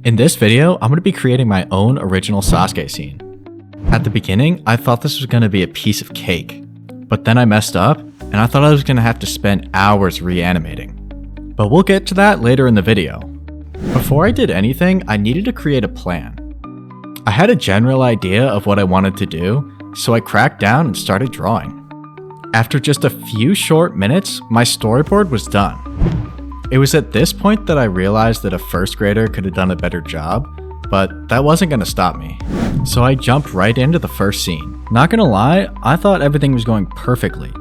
In this video, I'm going to be creating my own original Sasuke scene. At the beginning, I thought this was going to be a piece of cake, but then I messed up and I thought I was going to have to spend hours reanimating. But we'll get to that later in the video. Before I did anything, I needed to create a plan. I had a general idea of what I wanted to do, so I cracked down and started drawing. After just a few short minutes, my storyboard was done. It was at this point that I realized that a first grader could have done a better job, but that wasn't going to stop me. So I jumped right into the first scene. Not gonna lie, I thought everything was going perfectly.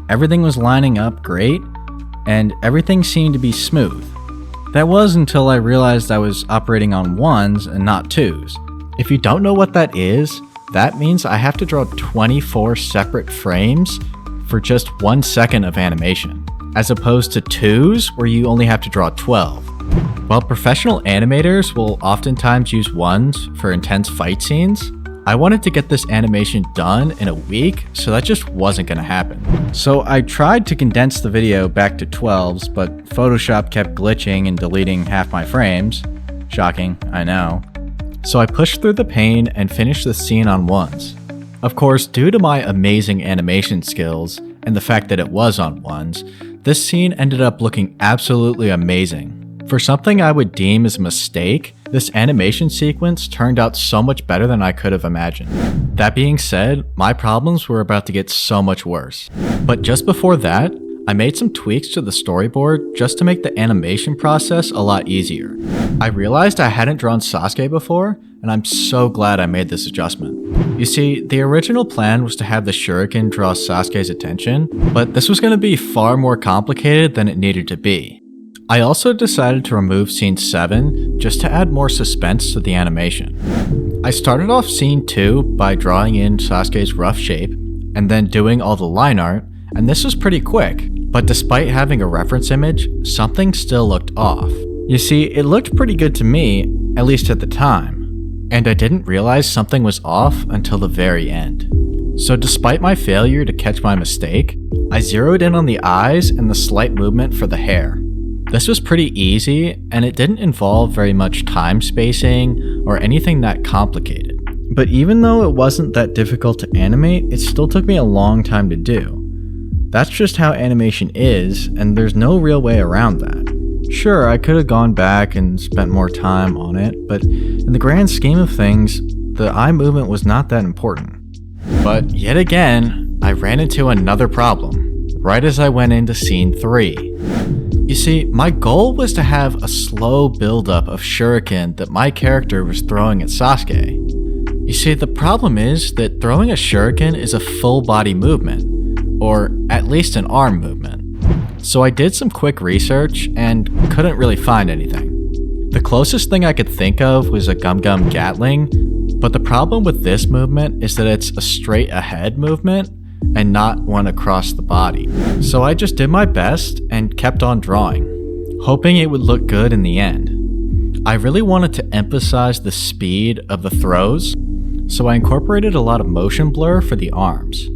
Everything was lining up great, and everything seemed to be smooth. That was until I realized I was operating on ones and not twos. If you don't know what that is, that means I have to draw 24 separate frames for just 1 second of animation, as opposed to twos where you only have to draw 12. While professional animators will oftentimes use ones for intense fight scenes, I wanted to get this animation done in a week, so that just wasn't going to happen. So I tried to condense the video back to 12s, but Photoshop kept glitching and deleting half my frames. Shocking, I know. So I pushed through the pain and finished the scene on ones. Of course, due to my amazing animation skills and the fact that it was on ones, this scene ended up looking absolutely amazing. For something I would deem as a mistake, this animation sequence turned out so much better than I could have imagined. That being said, my problems were about to get so much worse. But just before that, I made some tweaks to the storyboard just to make the animation process a lot easier. I realized I hadn't drawn Sasuke before, and I'm so glad I made this adjustment. You see, the original plan was to have the shuriken draw Sasuke's attention, but this was going to be far more complicated than it needed to be. I also decided to remove scene 7 just to add more suspense to the animation. I started off scene 2 by drawing in Sasuke's rough shape and then doing all the line art, and this was pretty quick, but despite having a reference image, something still looked off. You see, it looked pretty good to me, at least at the time, and I didn't realize something was off until the very end. So despite my failure to catch my mistake, I zeroed in on the eyes and the slight movement for the hair. This was pretty easy, and it didn't involve very much time spacing or anything that complicated. But even though it wasn't that difficult to animate, it still took me a long time to do. That's just how animation is, and there's no real way around that. Sure, I could have gone back and spent more time on it, but in the grand scheme of things, the eye movement was not that important. But yet again, I ran into another problem, right as I went into scene 3. You see, my goal was to have a slow buildup of shuriken that my character was throwing at Sasuke. You see, the problem is that throwing a shuriken is a full body movement, or at least an arm movement. So I did some quick research and couldn't really find anything. The closest thing I could think of was a Gum Gum Gatling, but the problem with this movement is that it's a straight ahead movement and not one across the body. So I just did my best and kept on drawing, hoping it would look good in the end. I really wanted to emphasize the speed of the throws, so I incorporated a lot of motion blur for the arms,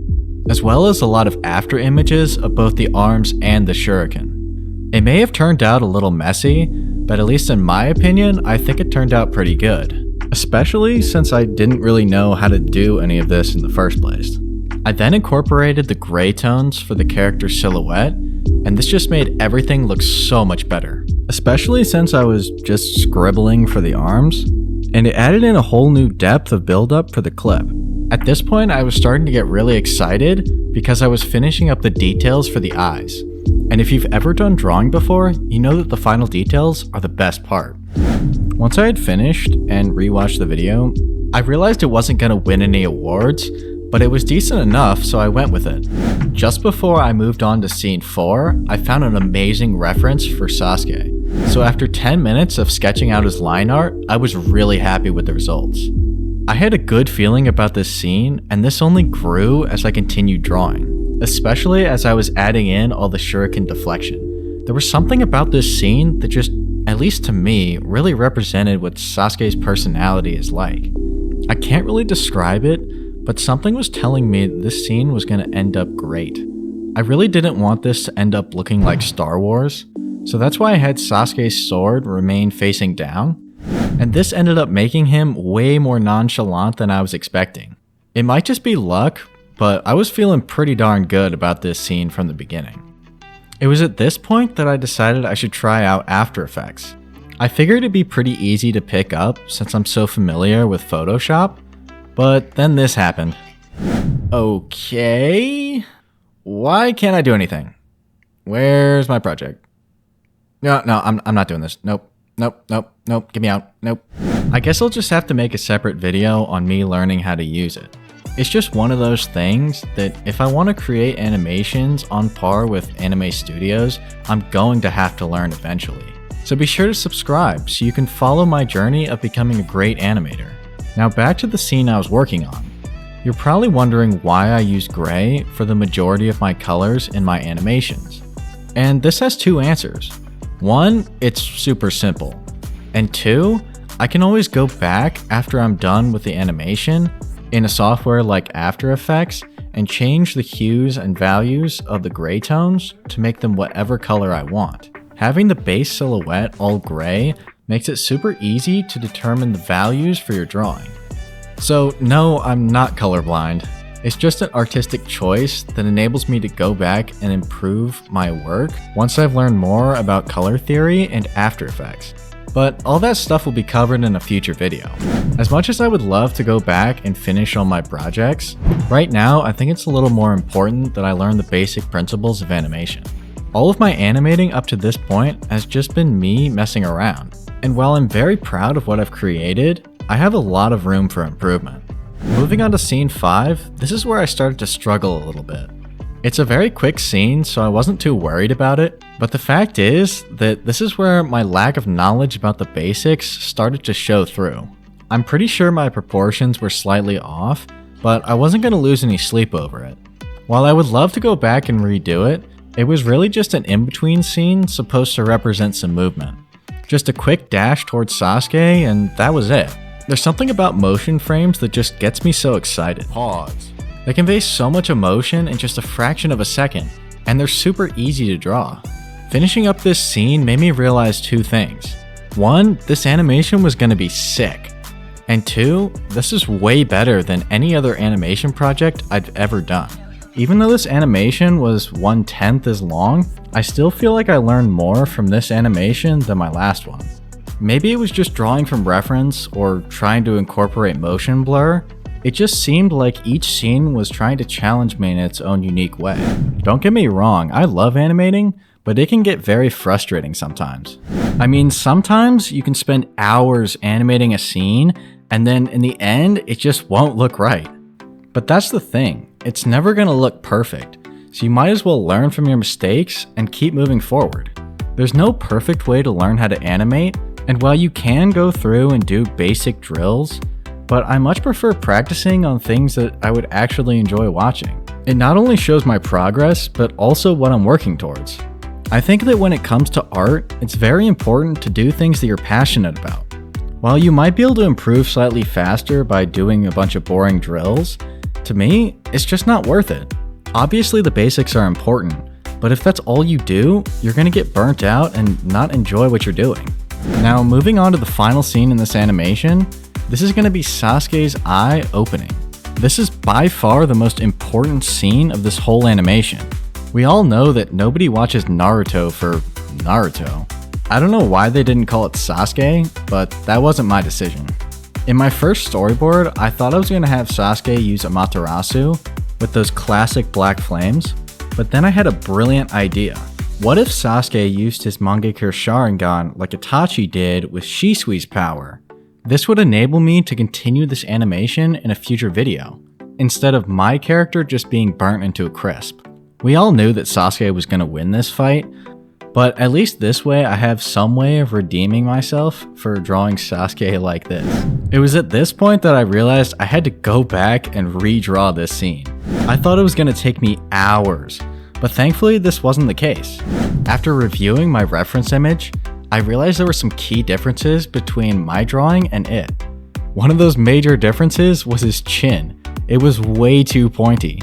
as well as a lot of after images of both the arms and the shuriken. It may have turned out a little messy, but at least in my opinion, I think it turned out pretty good, especially since I didn't really know how to do any of this in the first place. I then incorporated the gray tones for the character's silhouette, and this just made everything look so much better, especially since I was just scribbling for the arms, and it added in a whole new depth of build-up for the clip. At this point, I was starting to get really excited because I was finishing up the details for the eyes, and if you've ever done drawing before, you know that the final details are the best part. Once I had finished and rewatched the video, I realized it wasn't going to win any awards, but it was decent enough, so I went with it. Just before I moved on to scene 4, I found an amazing reference for Sasuke. So after 10 minutes of sketching out his line art, I was really happy with the results. I had a good feeling about this scene, and this only grew as I continued drawing, especially as I was adding in all the shuriken deflection. There was something about this scene that just, at least to me, really represented what Sasuke's personality is like. I can't really describe it, but something was telling me this scene was going to end up great. I really didn't want this to end up looking like Star Wars, so that's why I had Sasuke's sword remain facing down. And this ended up making him way more nonchalant than I was expecting. It might just be luck, but I was feeling pretty darn good about this scene from the beginning. It was at this point that I decided I should try out After Effects. I figured it'd be pretty easy to pick up since I'm so familiar with Photoshop, but then this happened. Okay, why can't I do anything? Where's my project? No, I'm not doing this. Nope, get me out, nope. I guess I'll just have to make a separate video on me learning how to use it. It's just one of those things that if I want to create animations on par with anime studios, I'm going to have to learn eventually. So be sure to subscribe so you can follow my journey of becoming a great animator. Now back to the scene I was working on. You're probably wondering why I use gray for the majority of my colors in my animations. And this has two answers. One, it's super simple. And two, I can always go back after I'm done with the animation in a software like After Effects and change the hues and values of the gray tones to make them whatever color I want. Having the base silhouette all gray makes it super easy to determine the values for your drawing. So no, I'm not colorblind. It's just an artistic choice that enables me to go back and improve my work once I've learned more about color theory and After Effects. But all that stuff will be covered in a future video. As much as I would love to go back and finish all my projects, right now I think it's a little more important that I learn the basic principles of animation. All of my animating up to this point has just been me messing around. And while I'm very proud of what I've created, I have a lot of room for improvement. Moving on to scene 5, this is where I started to struggle a little bit. It's a very quick scene, so I wasn't too worried about it, but the fact is that this is where my lack of knowledge about the basics started to show through. I'm pretty sure my proportions were slightly off, but I wasn't going to lose any sleep over it. While I would love to go back and redo it, it was really just an in-between scene supposed to represent some movement. Just a quick dash towards Sasuke, and that was it. There's something about motion frames that just gets me so excited. Pause. They convey so much emotion in just a fraction of a second, and they're super easy to draw. Finishing up this scene made me realize two things. One, this animation was going to be sick. And two, this is way better than any other animation project I've ever done. Even though this animation was 1/10 as long, I still feel like I learned more from this animation than my last one. Maybe it was just drawing from reference or trying to incorporate motion blur. It just seemed like each scene was trying to challenge me in its own unique way. Don't get me wrong, I love animating, but it can get very frustrating sometimes. I mean, sometimes you can spend hours animating a scene and then in the end, it just won't look right. But that's the thing, it's never gonna look perfect, so you might as well learn from your mistakes and keep moving forward. There's no perfect way to learn how to animate, and while you can go through and do basic drills, but I much prefer practicing on things that I would actually enjoy watching. It not only shows my progress, but also what I'm working towards. I think that when it comes to art, it's very important to do things that you're passionate about. While you might be able to improve slightly faster by doing a bunch of boring drills, to me, it's just not worth it. Obviously the basics are important, but if that's all you do, you're gonna get burnt out and not enjoy what you're doing. Now moving on to the final scene in this animation, this is going to be Sasuke's eye opening. This is by far the most important scene of this whole animation. We all know that nobody watches Naruto for Naruto. I don't know why they didn't call it Sasuke, but that wasn't my decision. In my first storyboard, I thought I was going to have Sasuke use Amaterasu with those classic black flames, but then I had a brilliant idea. What if Sasuke used his Mangekyo Sharingan like Itachi did with Shisui's power? This would enable me to continue this animation in a future video, instead of my character just being burnt into a crisp. We all knew that Sasuke was going to win this fight, but at least this way I have some way of redeeming myself for drawing Sasuke like this. It was at this point that I realized I had to go back and redraw this scene. I thought it was going to take me hours, but thankfully this wasn't the case. After reviewing my reference image, I realized there were some key differences between my drawing and it. One of those major differences was his chin. It was way too pointy,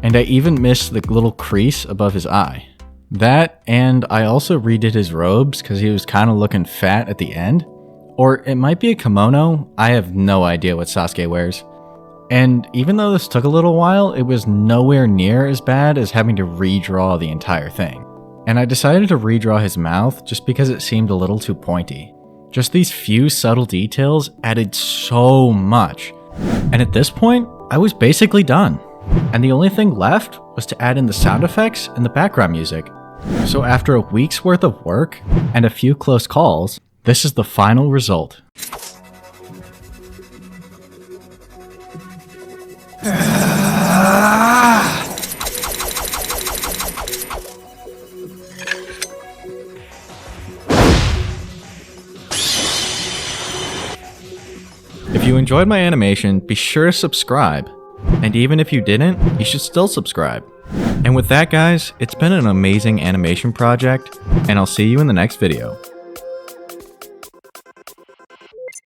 and I even missed the little crease above his eye. That, and I also redid his robes because he was kind of looking fat at the end. Or it might be a kimono, I have no idea what Sasuke wears. And even though this took a little while, it was nowhere near as bad as having to redraw the entire thing. And I decided to redraw his mouth just because it seemed a little too pointy. Just these few subtle details added so much. And at this point, I was basically done. And the only thing left was to add in the sound effects and the background music. So after a week's worth of work and a few close calls, this is the final result. If you enjoyed my animation, be sure to subscribe. And even if you didn't, you should still subscribe. And with that guys, it's been an amazing animation project, and I'll see you in the next video.